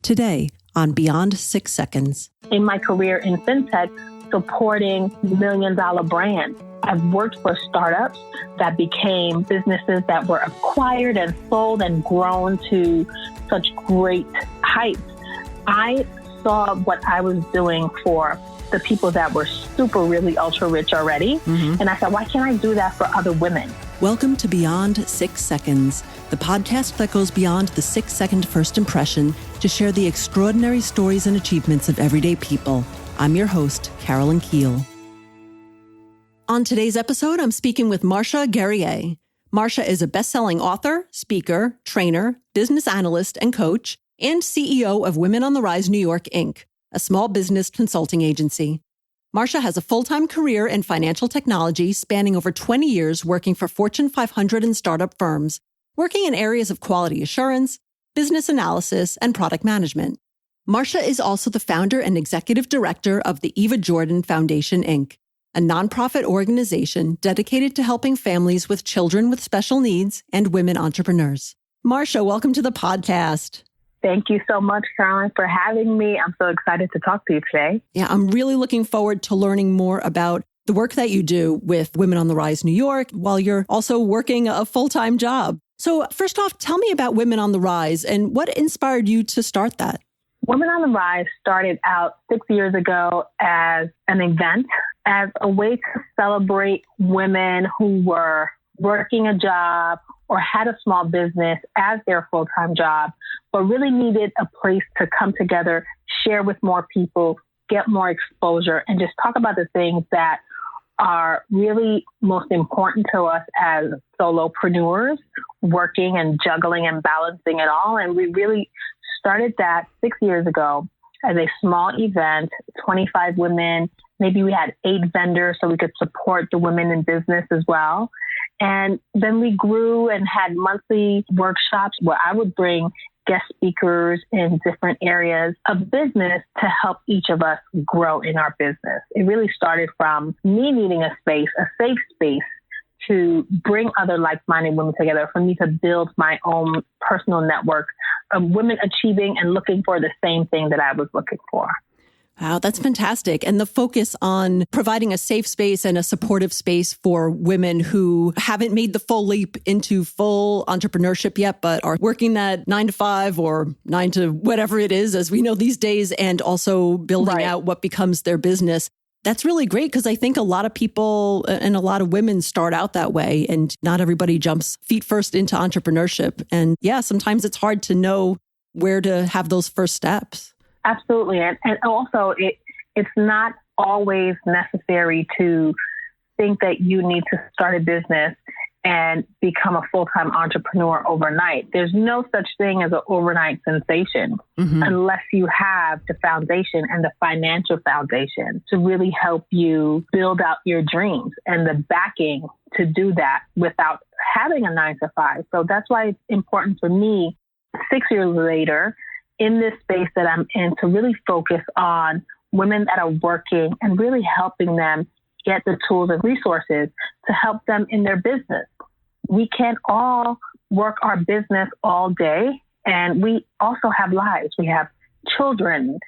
Today on Beyond 6 Seconds. In my career in fintech, supporting million-dollar brands, I've worked for startups that became businesses that were acquired and sold and grown to such great heights. I saw what I was doing for the people that were really ultra rich already. And I thought, why can't I do that for other women? Welcome to Beyond 6 Seconds, the podcast that goes beyond the 6-second first impression to share the extraordinary stories and achievements of everyday people. I'm your host, Carolyn Keel. On today's episode, I'm speaking with Marsha Guerrier. Marsha is a best-selling author, speaker, trainer, business analyst, and coach, and CEO of Women on the Rise New York, Inc., a small business consulting agency. Marsha has a full-time career in financial technology spanning over 20 years working for Fortune 500 and startup firms, working in areas of quality assurance, business analysis, and product management. Marsha is also the founder and executive director of the Eva Jordan Foundation, Inc., a nonprofit organization dedicated to helping families with children with special needs and women entrepreneurs. Marsha, welcome to the podcast. Thank you so much, Caroline, for having me. I'm so excited to talk to you today. Yeah, I'm really looking forward to learning more about the work that you do with Women on the Rise New York while you're also working a full-time job. So first off, tell me about Women on the Rise and what inspired you to start that? Women on the Rise started out 6 years ago as an event, as a way to celebrate women who were working a job or had a small business as their full-time job, but really needed a place to come together, share with more people, get more exposure, and just talk about the things that are really most important to us as solopreneurs, working and juggling and balancing it all. And we really started that 6 years ago as a small event, 25 women. Maybe we had 8 vendors so we could support the women in business as well. And then we grew and had monthly workshops where I would bring guest speakers in different areas of business to help each of us grow in our business. It really started from me needing a space, a safe space to bring other like-minded women together, for me to build my own personal network of women achieving and looking for the same thing that I was looking for. Wow, that's fantastic. And the focus on providing a safe space and a supportive space for women who haven't made the full leap into full entrepreneurship yet, but are working that 9 to 5 or 9 to whatever it is, as we know these days, and also building out what becomes their business. That's really great because I think a lot of people and a lot of women start out that way, and not everybody jumps feet first into entrepreneurship. And yeah, sometimes it's hard to know where to have those first steps. Absolutely. And also, it's not always necessary to think that you need to start a business and become a full-time entrepreneur overnight. There's no such thing as an overnight sensation unless you have the foundation and the financial foundation to really help you build out your dreams and the backing to do that without having a 9 to 5. So that's why it's important for me 6 years later in this space that I'm in to really focus on women that are working and really helping them get the tools and resources to help them in their business. We can't all work our business all day, and we also have lives. We have children,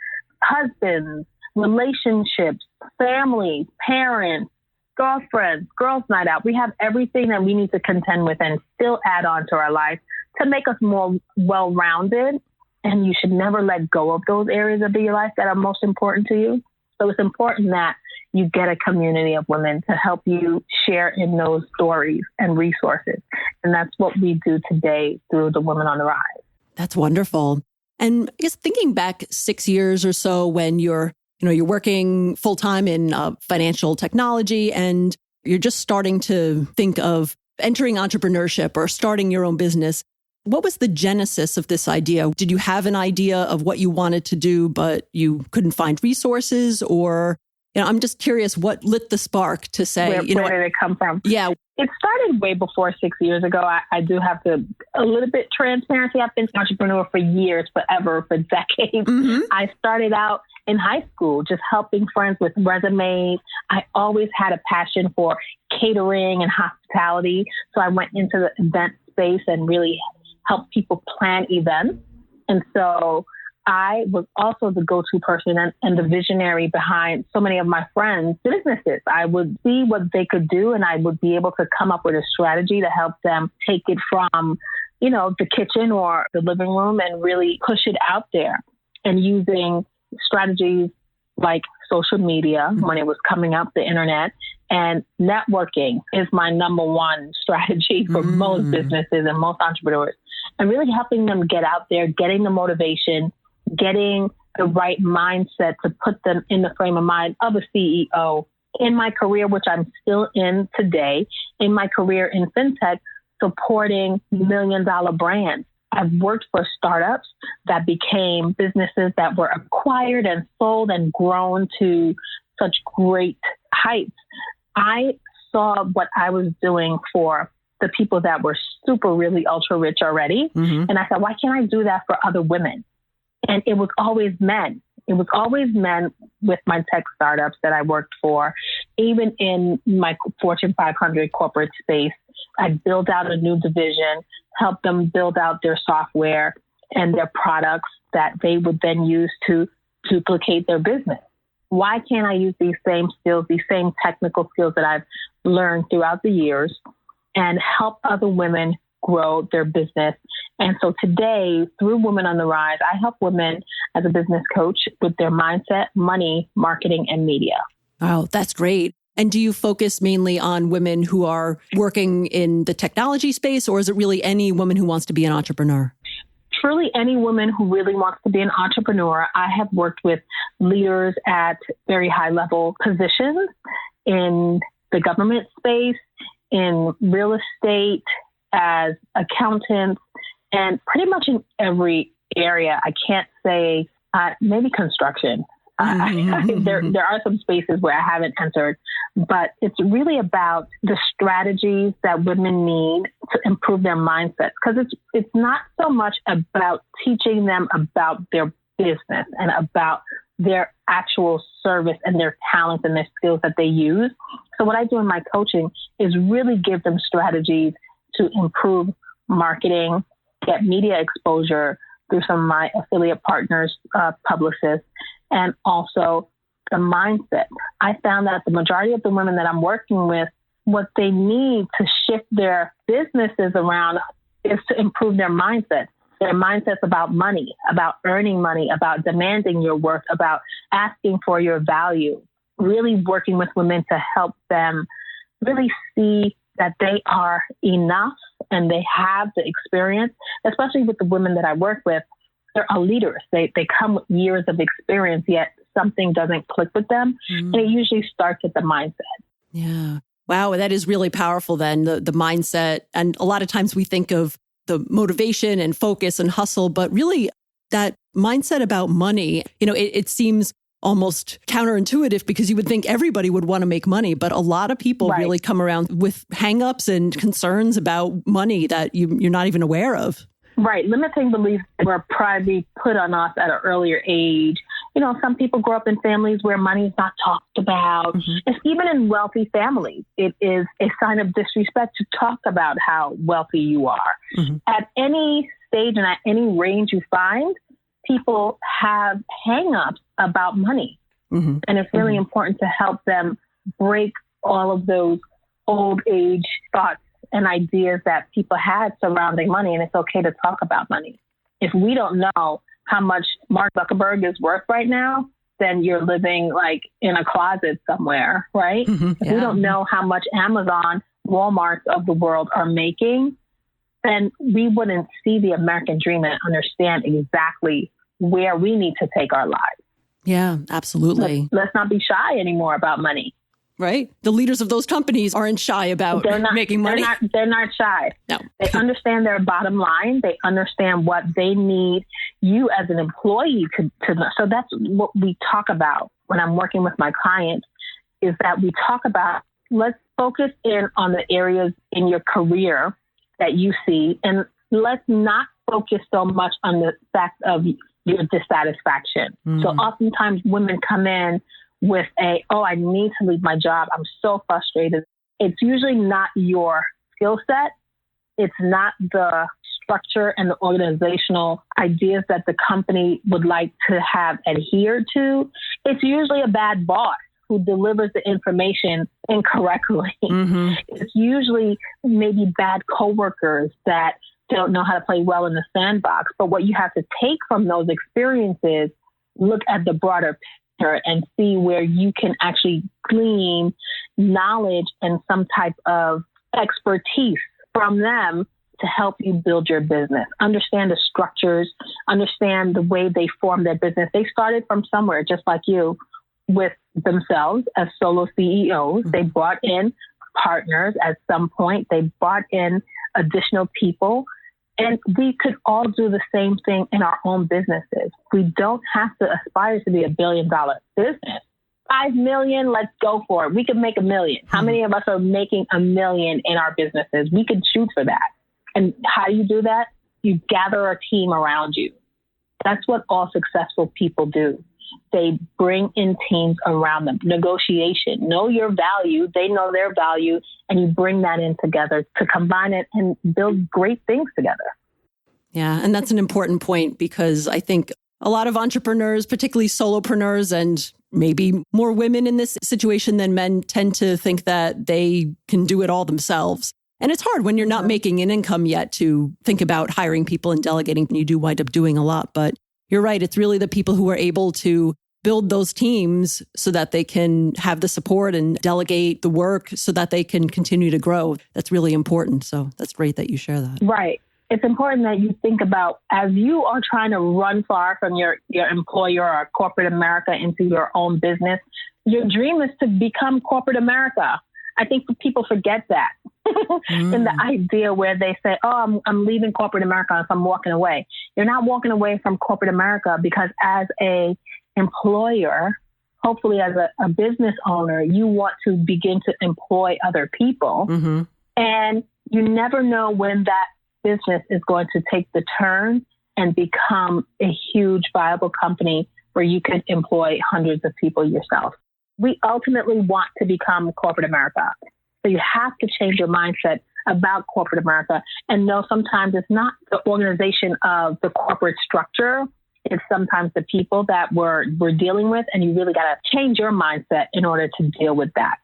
husbands, relationships, families, parents, girlfriends, girls' night out. We have everything that we need to contend with and still add on to our life to make us more well-rounded. And you should never let go of those areas of your life that are most important to you. So it's important that you get a community of women to help you share in those stories and resources. And that's what we do today through the Women on the Rise. That's wonderful. And I guess thinking back 6 years or so when you're working full time in financial technology and you're just starting to think of entering entrepreneurship or starting your own business. What was the genesis of this idea? Did you have an idea of what you wanted to do, but you couldn't find resources? Or, I'm just curious what lit the spark to say, where did it come from? Yeah. It started way before 6 years ago. I do have to, a little bit transparency. I've been an entrepreneur for years, forever, for decades. I started out in high school, just helping friends with resumes. I always had a passion for catering and hospitality. So I went into the event space and really help people plan events. And so I was also the go-to person and the visionary behind so many of my friends' businesses. I would see what they could do, and I would be able to come up with a strategy to help them take it from, the kitchen or the living room and really push it out there. And using strategies like social media when it was coming up, the internet, and networking is my number one strategy for most businesses and most entrepreneurs. And really helping them get out there, getting the motivation, getting the right mindset to put them in the frame of mind of a CEO. In my career, which I'm still in today, in my career in fintech, supporting $1 million brands. I've worked for startups that became businesses that were acquired and sold and grown to such great heights. I saw what I was doing for the people that were super, really ultra rich already. And I thought, why can't I do that for other women? And it was always men. It was always men with my tech startups that I worked for. Even in my Fortune 500 corporate space, I built out a new division, helped them build out their software and their products that they would then use to duplicate their business. Why can't I use these same skills, these same technical skills that I've learned throughout the years and help other women grow their business? And so today, through Women on the Rise, I help women as a business coach with their mindset, money, marketing, and media. Wow, that's great. And do you focus mainly on women who are working in the technology space, or is it really any woman who wants to be an entrepreneur? Truly any woman who really wants to be an entrepreneur. I have worked with leaders at very high level positions in the government space, in real estate, as accountants, and pretty much in every area. I can't say, maybe construction. There are some spaces where I haven't entered, but it's really about the strategies that women need to improve their mindsets. Because it's not so much about teaching them about their business and about their actual service and their talents and their skills that they use. So what I do in my coaching is really give them strategies to improve marketing, get media exposure through some of my affiliate partners, publicists, and also the mindset. I found that the majority of the women that I'm working with, what they need to shift their businesses around is to improve their mindset. Their mindset's about money, about earning money, about demanding your worth, about asking for your value, really working with women to help them really see that they are enough and they have the experience, especially with the women that I work with. They're leaders. They come with years of experience, yet something doesn't click with them. And it usually starts at the mindset. Yeah. Wow. That is really powerful then, the mindset. And a lot of times we think of the motivation and focus and hustle, but really that mindset about money, it seems almost counterintuitive because you would think everybody would want to make money, but a lot of people really come around with hangups and concerns about money that you're not even aware of. Right. Limiting beliefs were probably put on us at an earlier age. Some people grow up in families where money is not talked about. It's even in wealthy families, it is a sign of disrespect to talk about how wealthy you are. At any stage and at any range you find, people have hang-ups about money. And it's really important to help them break all of those old age thoughts and ideas that people had surrounding money. And it's okay to talk about money. If we don't know how much Mark Zuckerberg is worth right now, then you're living like in a closet somewhere, right? If we don't know how much Amazon, Walmart of the world are making, then we wouldn't see the American dream and understand exactly where we need to take our lives. Yeah, absolutely. Let's not be shy anymore about money. Right? The leaders of those companies aren't shy about making money. They're not shy. No. They understand their bottom line. They understand what they need you as an employee to know. So that's what we talk about when I'm working with my clients, is that we talk about, let's focus in on the areas in your career that you see, and let's not focus so much on the fact of your dissatisfaction. So oftentimes women come in with I need to leave my job. I'm so frustrated. It's usually not your skill set. It's not the structure and the organizational ideas that the company would like to have adhered to, it's usually a bad boss who delivers the information incorrectly. Mm-hmm. It's usually maybe bad coworkers that don't know how to play well in the sandbox. But what you have to take from those experiences, look at the broader picture and see where you can actually glean knowledge and some type of expertise from them to help you build your business. Understand the structures, understand the way they form their business. They started from somewhere, just like you, with themselves as solo CEOs. They brought in partners at some point. They brought in additional people. And we could all do the same thing in our own businesses. We don't have to aspire to be $1 billion business. 5 million, let's go for it. We could make $1 million. How many of us are making $1 million in our businesses? We could shoot for that. And how do you do that? You gather a team around you. That's what all successful people do. They bring in teams around them. Negotiation. Know your value. They know their value. And you bring that in together to combine it and build great things together. Yeah. And that's an important point because I think a lot of entrepreneurs, particularly solopreneurs and maybe more women in this situation than men, tend to think that they can do it all themselves. And it's hard when you're not making an income yet to think about hiring people and delegating. You do wind up doing a lot, but you're right. It's really the people who are able to build those teams so that they can have the support and delegate the work so that they can continue to grow. That's really important. So that's great that you share that. Right. It's important that you think about as you are trying to run far from your employer or corporate America into your own business. Your dream is to become corporate America. I think people forget that in the idea where they say, oh, I'm leaving corporate America if I'm walking away. You're not walking away from corporate America because as a employer, hopefully as a business owner, you want to begin to employ other people. Mm-hmm. And you never know when that business is going to take the turn and become a huge viable company where you can employ hundreds of people yourself. We ultimately want to become corporate America. So you have to change your mindset about corporate America and know sometimes it's not the organization of the corporate structure. It's sometimes the people that we're dealing with, and you really got to change your mindset in order to deal with that.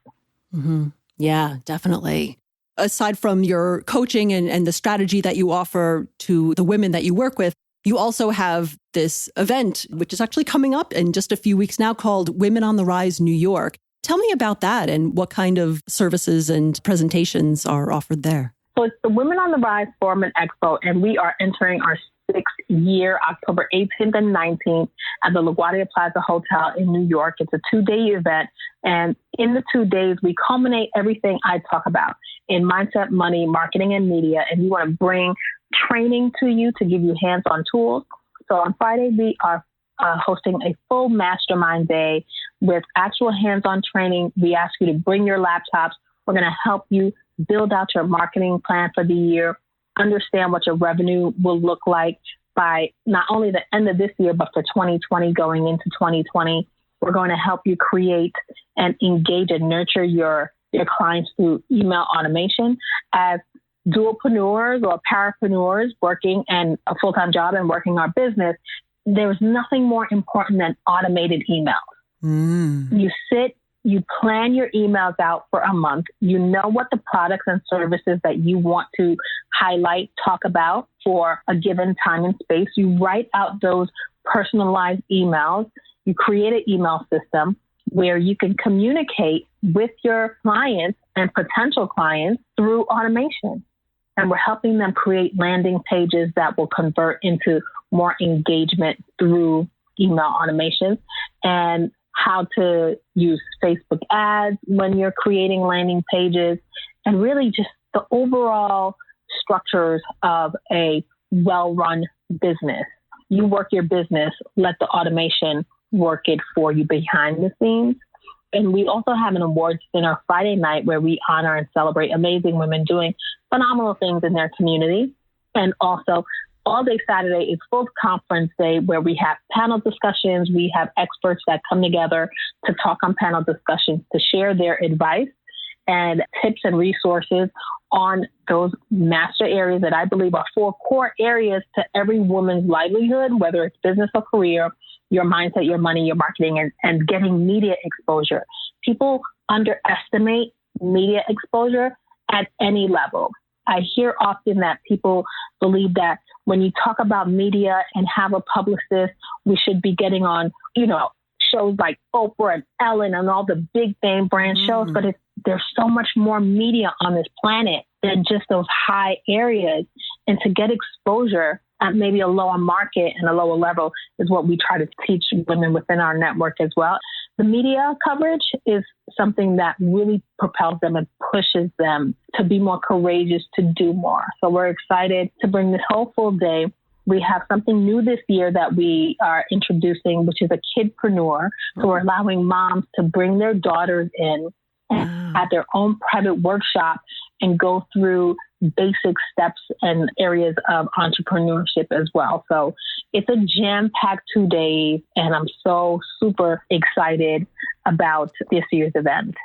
Mm-hmm. Yeah, definitely. Aside from your coaching and the strategy that you offer to the women that you work with, you also have this event, which is actually coming up in just a few weeks now, called Women on the Rise New York. Tell me about that and what kind of services and presentations are offered there. So it's the Women on the Rise Forum and Expo, and we are entering our 6th year, October 18th and 19th at the LaGuardia Plaza Hotel in New York. It's a 2-day event. And in the 2 days, we culminate everything I talk about in mindset, money, marketing, and media. And we want to bring training to you to give you hands-on tools. So on Friday, we are hosting a full mastermind day with actual hands-on training. We ask you to bring your laptops. We're going to help you build out your marketing plan for the year, understand what your revenue will look like by not only the end of this year, but for 2020 going into 2020. We're going to help you create and engage and nurture your clients through email automation. As dualpreneurs or parapreneurs working and a full-time job and working our business, there's nothing more important than automated emails. You sit, you plan your emails out for a month. You know what the products and services that you want to highlight, talk about for a given time and space. You write out those personalized emails. You create an email system where you can communicate with your clients and potential clients through automation. And we're helping them create landing pages that will convert into more engagement through email automation, and how to use Facebook ads when you're creating landing pages, and really just the overall structures of a well-run business. You work your business, let the automation work it for you behind the scenes. And we also have an awards dinner Friday night where we honor and celebrate amazing women doing phenomenal things in their community. And also all day Saturday is full conference day where we have panel discussions. We have experts that come together to talk on panel discussions to share their advice and tips and resources on those master areas that I believe are 4 core areas to every woman's livelihood, whether it's business or career, your mindset, your money, your marketing, and getting media exposure. People underestimate media exposure at any level. I hear often that people believe that when you talk about media and have a publicist, we should be getting on, shows like Oprah and Ellen and all the big name brand shows, but there's so much more media on this planet than just those high areas. And to get exposure at maybe a lower market and a lower level is what we try to teach women within our network as well. The media coverage is something that really propels them and pushes them to be more courageous, to do more. So we're excited to bring this whole full day. We have something new this year that we are introducing, which is a kidpreneur. So we're allowing moms to bring their daughters in and have their own private workshop and go through basic steps and areas of entrepreneurship as well. So it's a jam-packed 2 days, and I'm so super excited about this year's event.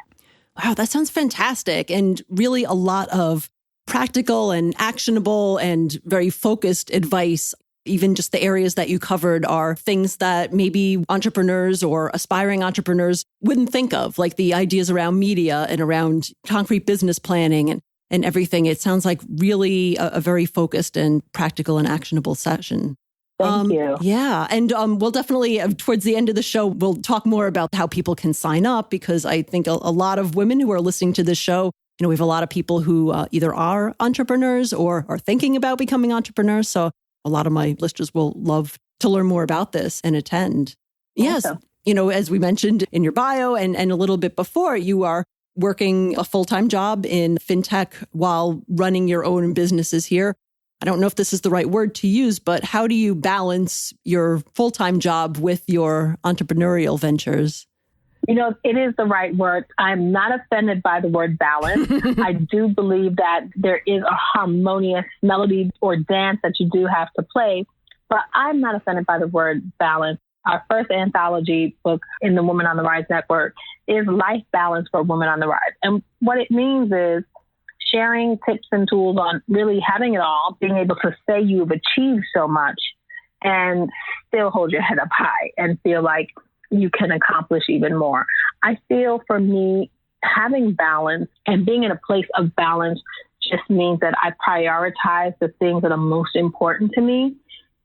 Wow, that sounds fantastic, and really a lot of practical and actionable and very focused advice. Even just the areas that you covered are things that maybe entrepreneurs or aspiring entrepreneurs wouldn't think of, like the ideas around media and around concrete business planning and everything. It sounds like really a very focused and practical and actionable session. Thank you. Yeah. And we'll definitely, towards the end of the show, we'll talk more about how people can sign up, because I think a lot of women who are listening to this show, we have a lot of people who either are entrepreneurs or are thinking about becoming entrepreneurs. So a lot of my listeners will love to learn more about this and attend. Awesome. Yes. As we mentioned in your bio and a little bit before, you are working a full-time job in fintech while running your own businesses here. I don't know if this is the right word to use, but how do you balance your full-time job with your entrepreneurial ventures? It is the right word. I'm not offended by the word balance. I do believe that there is a harmonious melody or dance that you do have to play, but I'm not offended by the word balance. Our first anthology book in the Women on the Rise Network is Life Balance for Women on the Rise. And what it means is sharing tips and tools on really having it all, being able to say you've achieved so much and still hold your head up high and feel like you can accomplish even more. I feel for me, having balance and being in a place of balance just means that I prioritize the things that are most important to me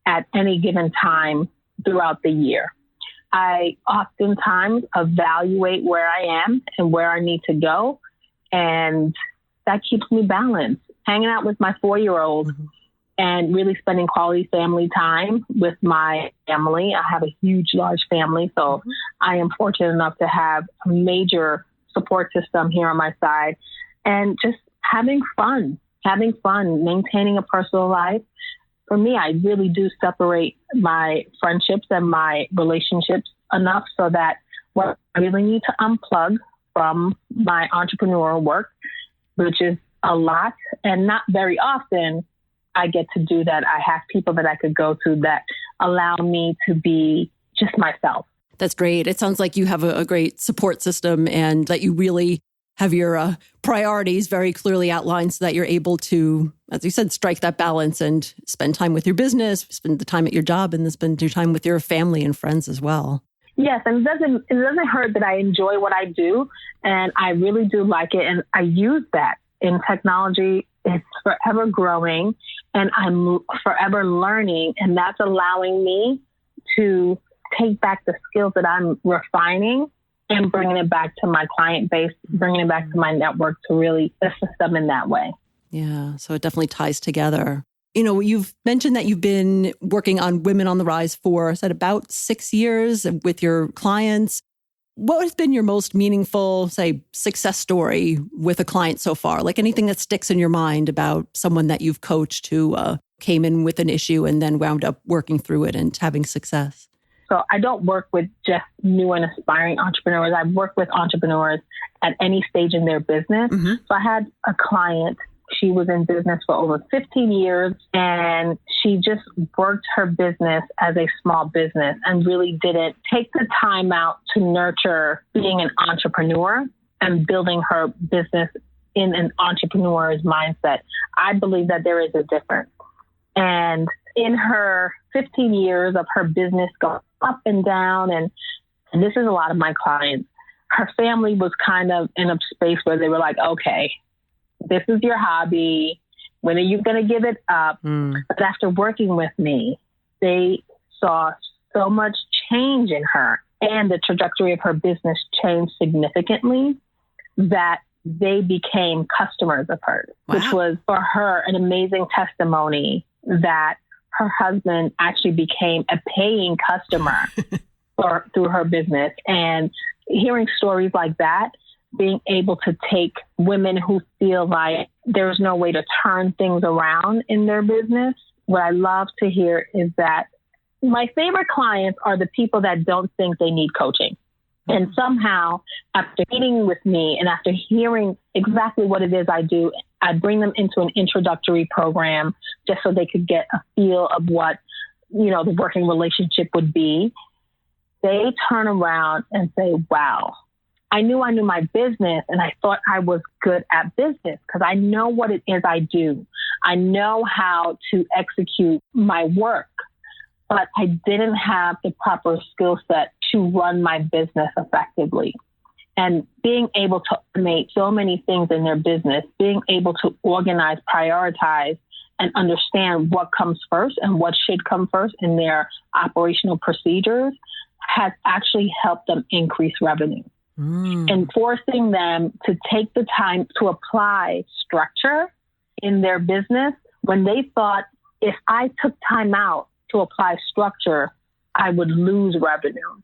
at any given time throughout the year. I oftentimes evaluate where I am and where I need to go, and that keeps me balanced. Hanging out with my 4-year-old and really spending quality family time with my family. I have a huge, large family, so I am fortunate enough to have a major support system here on my side, and just having fun, maintaining a personal life. For me, I really do separate my friendships and my relationships enough so that when I really need to unplug from my entrepreneurial work, which is a lot and not very often, I get to do that. I have people that I could go to that allow me to be just myself. That's great. It sounds like you have a great support system and that you really have your priorities very clearly outlined so that you're able to, as you said, strike that balance and spend time with your business, spend the time at your job, and then spend your time with your family and friends as well. Yes, and it doesn't hurt that I enjoy what I do, and I really do like it, and I use that in technology. It's forever growing, and I'm forever learning, and that's allowing me to take back the skills that I'm refining and bringing it back to my client base, bringing it back to my network to really assist them in that way. Yeah, so it definitely ties together. You've mentioned that you've been working on Women on the Rise for, about 6 years with your clients. What has been your most meaningful, success story with a client so far? Like anything that sticks in your mind about someone that you've coached who came in with an issue and then wound up working through it and having success? So I don't work with just new and aspiring entrepreneurs. I work with entrepreneurs at any stage in their business. So I had a client. She was in business for over 15 years, and she just worked her business as a small business and really didn't take the time out to nurture being an entrepreneur and building her business in an entrepreneur's mindset. I believe that there is a difference. And in her 15 years of her business going up and down, and this is a lot of my clients, her family was kind of in a space where they were like, okay, this is your hobby. When are you going to give it up? But after working with me, they saw so much change in her, and the trajectory of her business changed significantly that they became customers of hers, which was for her an amazing testimony that her husband actually became a paying customer through her business. And hearing stories like that, being able to take women who feel like there's no way to turn things around in their business, what I love to hear is that my favorite clients are the people that don't think they need coaching. And somehow, after meeting with me and after hearing exactly what it is I do, I bring them into an introductory program just so they could get a feel of what, the working relationship would be. They turn around and say, wow, I knew my business and I thought I was good at business because I know what it is I do. I know how to execute my work, but I didn't have the proper skill set to run my business effectively. And being able to automate so many things in their business, being able to organize, prioritize, and understand what comes first and what should come first in their operational procedures has actually helped them increase revenue. And forcing them to take the time to apply structure in their business when they thought, if I took time out to apply structure, I would lose revenue.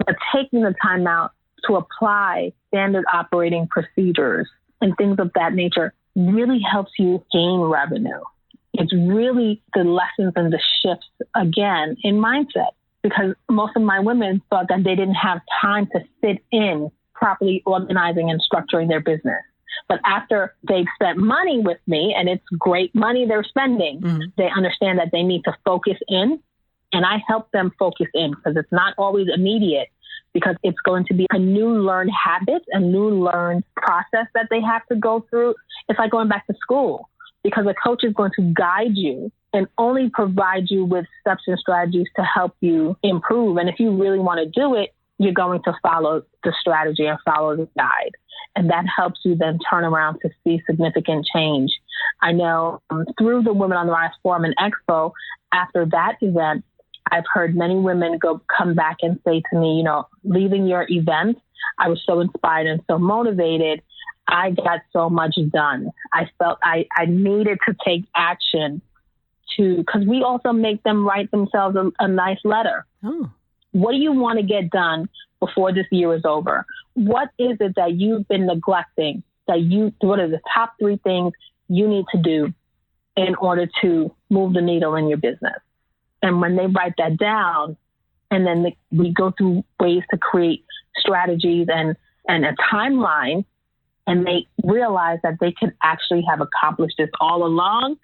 But taking the time out to apply standard operating procedures and things of that nature really helps you gain revenue. It's really the lessons and the shifts, again, in mindset, because most of my women thought that they didn't have time to sit in properly organizing and structuring their business. But after they've spent money with me, and it's great money they're spending, they understand that they need to focus in, and I help them focus in because it's not always immediate, because it's going to be a new learned habit, a new learned process that they have to go through. It's like going back to school, because a coach is going to guide you and only provide you with steps and strategies to help you improve. And if you really want to do it, you're going to follow the strategy and follow the guide. And that helps you then turn around to see significant change. I know through the Women on the Rise Forum and Expo, after that event, I've heard many women come back and say to me, leaving your event, I was so inspired and so motivated. I got so much done. I felt I needed to take action because we also make them write themselves a nice letter. What do you want to get done before this year is over? What is it that you've been neglecting? What are the top 3 things you need to do in order to move the needle in your business? And when they write that down, and then we go through ways to create strategies and a timeline, and they realize that they could actually have accomplished this all along.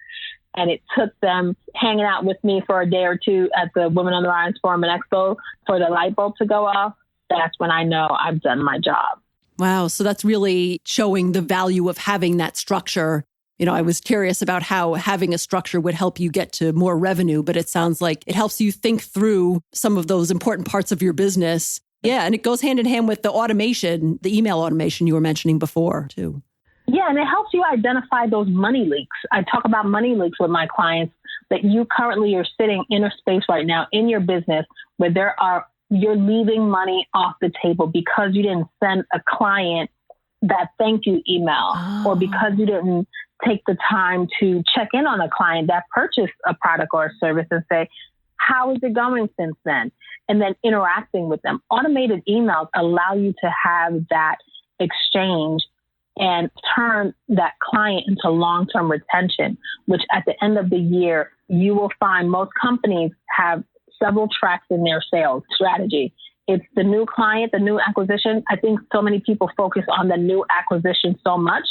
And it took them hanging out with me for a day or two at the Women on the Rise Forum and Expo for the light bulb to go off. That's when I know I've done my job. Wow. So that's really showing the value of having that structure. I was curious about how having a structure would help you get to more revenue, but it sounds like it helps you think through some of those important parts of your business. Yeah. And it goes hand in hand with the automation, the email automation you were mentioning before too. Yeah, and it helps you identify those money leaks. I talk about money leaks with my clients, that you currently are sitting in a space right now in your business where you're leaving money off the table because you didn't send a client that thank you email, or because you didn't take the time to check in on a client that purchased a product or a service and say, how is it going since then? And then interacting with them. Automated emails allow you to have that exchange and turn that client into long-term retention, which at the end of the year, you will find most companies have several tracks in their sales strategy. It's the new client, the new acquisition. I think so many people focus on the new acquisition so much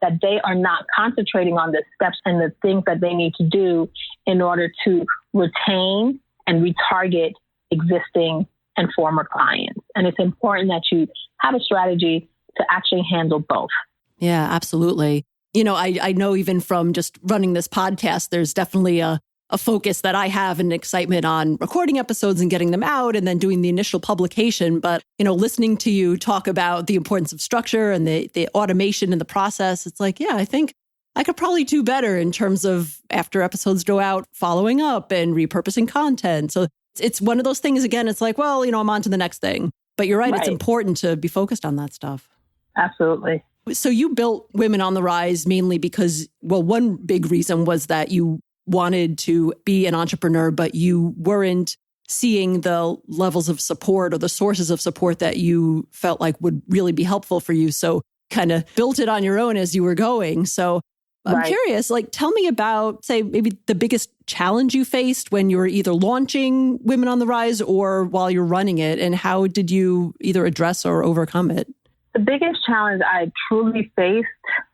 that they are not concentrating on the steps and the things that they need to do in order to retain and retarget existing and former clients. And it's important that you have a strategy to actually handle both. Yeah, absolutely. You know, I know even from just running this podcast, there's definitely a focus that I have and excitement on recording episodes and getting them out and then doing the initial publication. But, you know, listening to you talk about the importance of structure and the automation in the process, it's like, yeah, I think I could probably do better in terms of after episodes go out, following up and repurposing content. So it's one of those things, again, it's like, well, you know, I'm on to the next thing. But you're right. It's important to be focused on that stuff. Absolutely. So you built Women on the Rise mainly because, well, one big reason was that you wanted to be an entrepreneur, but you weren't seeing the levels of support or the sources of support that you felt like would really be helpful for you. So kind of built it on your own as you were going. So I'm curious, like, tell me about, say, maybe the biggest challenge you faced when you were either launching Women on the Rise or while you're running it, and how did you either address or overcome it? The biggest challenge I truly faced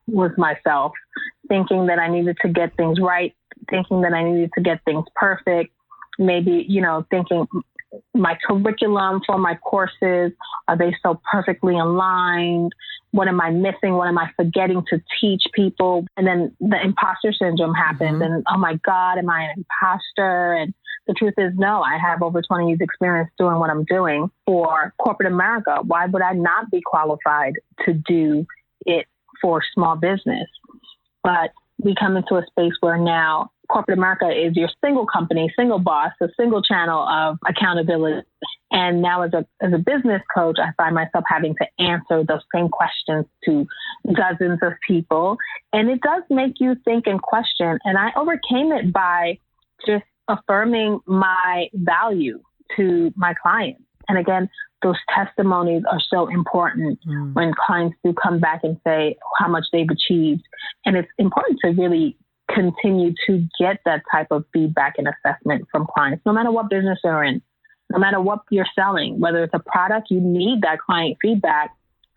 was myself, thinking that I needed to get things right, thinking that I needed to get things perfect, maybe, you know, thinking my curriculum for my courses, are they so perfectly aligned? What am I missing? What am I forgetting to teach people? And then the imposter syndrome happens and, oh my God, am I an imposter? And the truth is, no, I have over 20 years experience doing what I'm doing for corporate America. Why would I not be qualified to do it for small business? But we come into a space where now corporate America is your single company, single boss, a single channel of accountability. And now as a business coach, I find myself having to answer those same questions to dozens of people. And it does make you think and question. And I overcame it by just affirming my value to my clients. And again, those testimonies are so important when clients do come back and say how much they've achieved. And it's important to really continue to get that type of feedback and assessment from clients, no matter what business they're in, no matter what you're selling, whether it's a product, you need that client feedback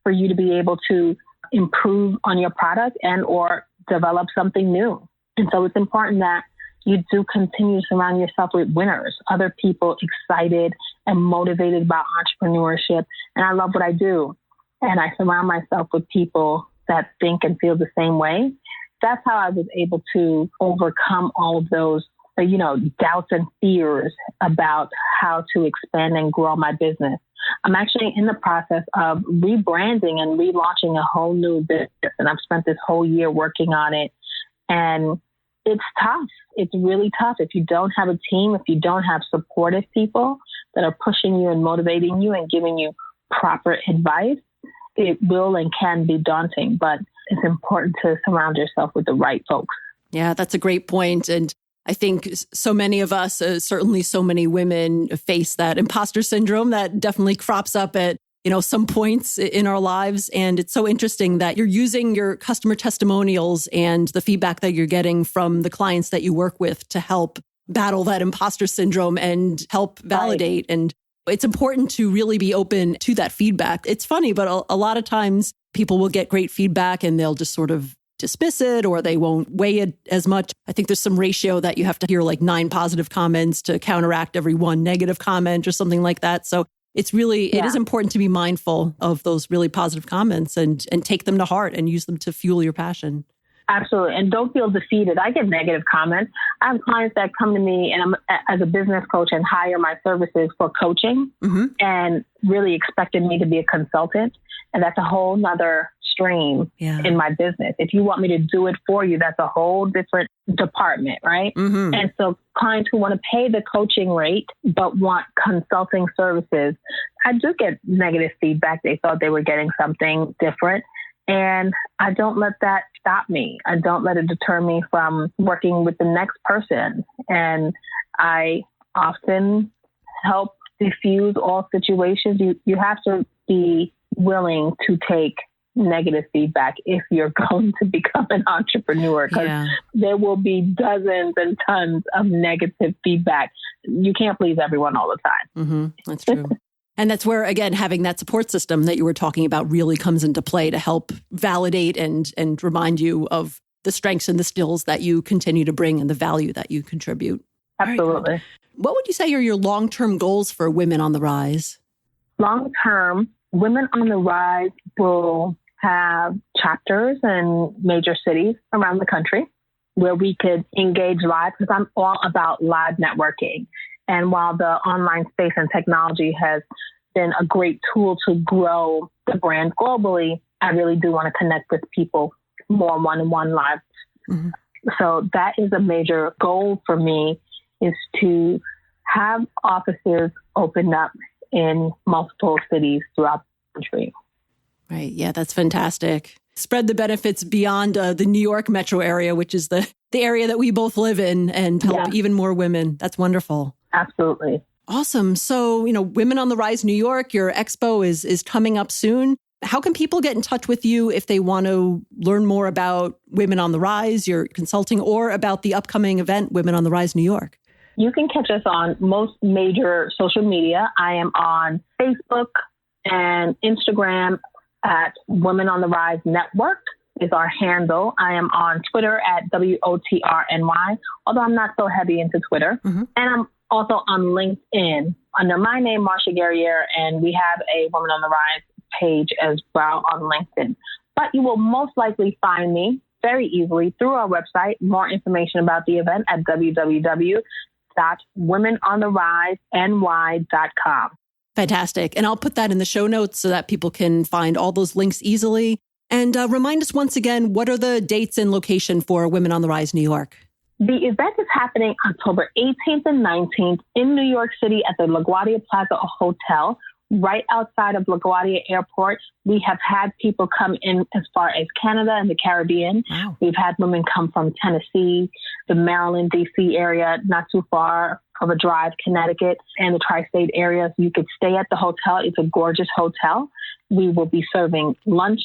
for you to be able to improve on your product and or develop something new. And so it's important that you do continue to surround yourself with winners, other people excited and motivated about entrepreneurship. And I love what I do. And I surround myself with people that think and feel the same way. That's how I was able to overcome all of those, doubts and fears about how to expand and grow my business. I'm actually in the process of rebranding and relaunching a whole new business. And I've spent this whole year working on it. And it's tough. It's really tough. If you don't have a team, if you don't have supportive people that are pushing you and motivating you and giving you proper advice, it will and can be daunting. But it's important to surround yourself with the right folks. Yeah, that's a great point. And I think so many of us, certainly so many women, face that imposter syndrome that definitely crops up at some points in our lives. And it's so interesting that you're using your customer testimonials and the feedback that you're getting from the clients that you work with to help battle that imposter syndrome and help validate. Right. And it's important to really be open to that feedback. It's funny, but a lot of times people will get great feedback and they'll just sort of dismiss it or they won't weigh it as much. I think there's some ratio that you have to hear like 9 positive comments to counteract every 1 negative comment or something like that. So it's really, it is important to be mindful of those really positive comments and take them to heart and use them to fuel your passion. Absolutely. And don't feel defeated. I get negative comments. I have clients that come to me and I'm as a business coach and hire my services for coaching and really expected me to be a consultant. And that's a whole nother stream in my business. If you want me to do it for you, that's a whole different department, right? And so clients who want to pay the coaching rate but want consulting services, I do get negative feedback. They thought they were getting something different. And I don't let that stop me. I don't let it deter me from working with the next person. And I often help diffuse all situations. You have to be willing to take negative feedback if you're going to become an entrepreneur, because there will be dozens and tons of negative feedback. You can't please everyone all the time. That's true. And that's where, again, having that support system that you were talking about really comes into play to help validate and remind you of the strengths and the skills that you continue to bring and the value that you contribute. Absolutely. What would you say are your long-term goals for Women on the Rise? Long-term, Women on the Rise will have chapters in major cities around the country where we could engage live, because I'm all about live networking. And while the online space and technology has been a great tool to grow the brand globally, I really do want to connect with people more one-on-one live. Mm-hmm. So that is a major goal for me, is to have offices open up in multiple cities throughout the country. Right. Yeah, that's fantastic. Spread the benefits beyond the New York metro area, which is the area that we both live in, and help even more women. That's wonderful. Absolutely. Awesome. So, Women on the Rise New York, your expo is coming up soon. How can people get in touch with you if they want to learn more about Women on the Rise, your consulting, or about the upcoming event, Women on the Rise New York? You can catch us on most major social media. I am on Facebook and Instagram at Women on the Rise Network is our handle. I am on Twitter at WOTRNY, although I'm not so heavy into Twitter. Mm-hmm. And I'm also on LinkedIn under my name, Marsha Guerrier, and we have a Women on the Rise page as well on LinkedIn. But you will most likely find me very easily through our website. More information about the event at www.womenontheriseny.com. Fantastic. And I'll put that in the show notes so that people can find all those links easily. And remind us once again, what are the dates and location for Women on the Rise New York? The event is happening October 18th and 19th in New York City at the LaGuardia Plaza Hotel, right outside of LaGuardia Airport. We have had people come in as far as Canada and the Caribbean. Wow. We've had women come from Tennessee, the Maryland, D.C. area, not too far of a drive, Connecticut, and the tri-state areas. You could stay at the hotel. It's a gorgeous hotel. We will be serving lunch,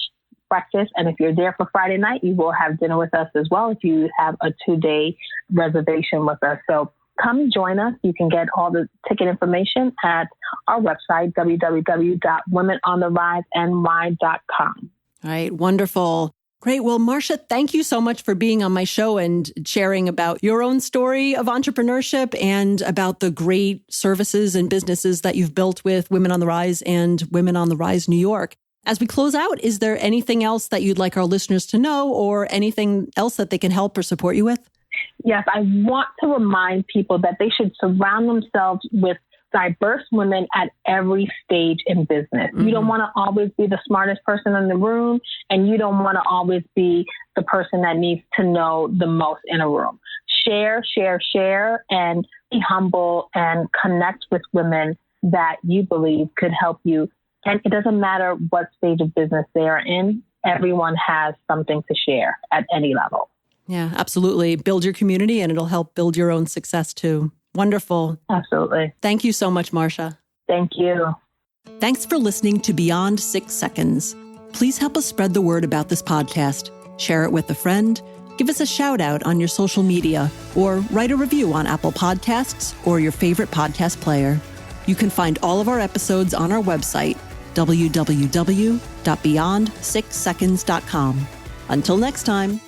breakfast, and if you're there for Friday night, you will have dinner with us as well if you have a 2-day reservation with us. So come join us. You can get all the ticket information at our website, www.womenontheriseny.com. All right. Wonderful. Great. Well, Marsha, thank you so much for being on my show and sharing about your own story of entrepreneurship and about the great services and businesses that you've built with Women on the Rise and Women on the Rise New York. As we close out, is there anything else that you'd like our listeners to know, or anything else that they can help or support you with? Yes, I want to remind people that they should surround themselves with diverse women at every stage in business. Mm-hmm. You don't want to always be the smartest person in the room, and you don't want to always be the person that needs to know the most in a room. Share, and be humble and connect with women that you believe could help you. And it doesn't matter what stage of business they are in. Everyone has something to share at any level. Yeah, absolutely. Build your community and it'll help build your own success too. Wonderful. Absolutely. Thank you so much, Marsha. Thank you. Thanks for listening to Beyond 6 Seconds. Please help us spread the word about this podcast. Share it with a friend, give us a shout out on your social media, or write a review on Apple Podcasts or your favorite podcast player. You can find all of our episodes on our website, www.beyond6seconds.com. Until next time.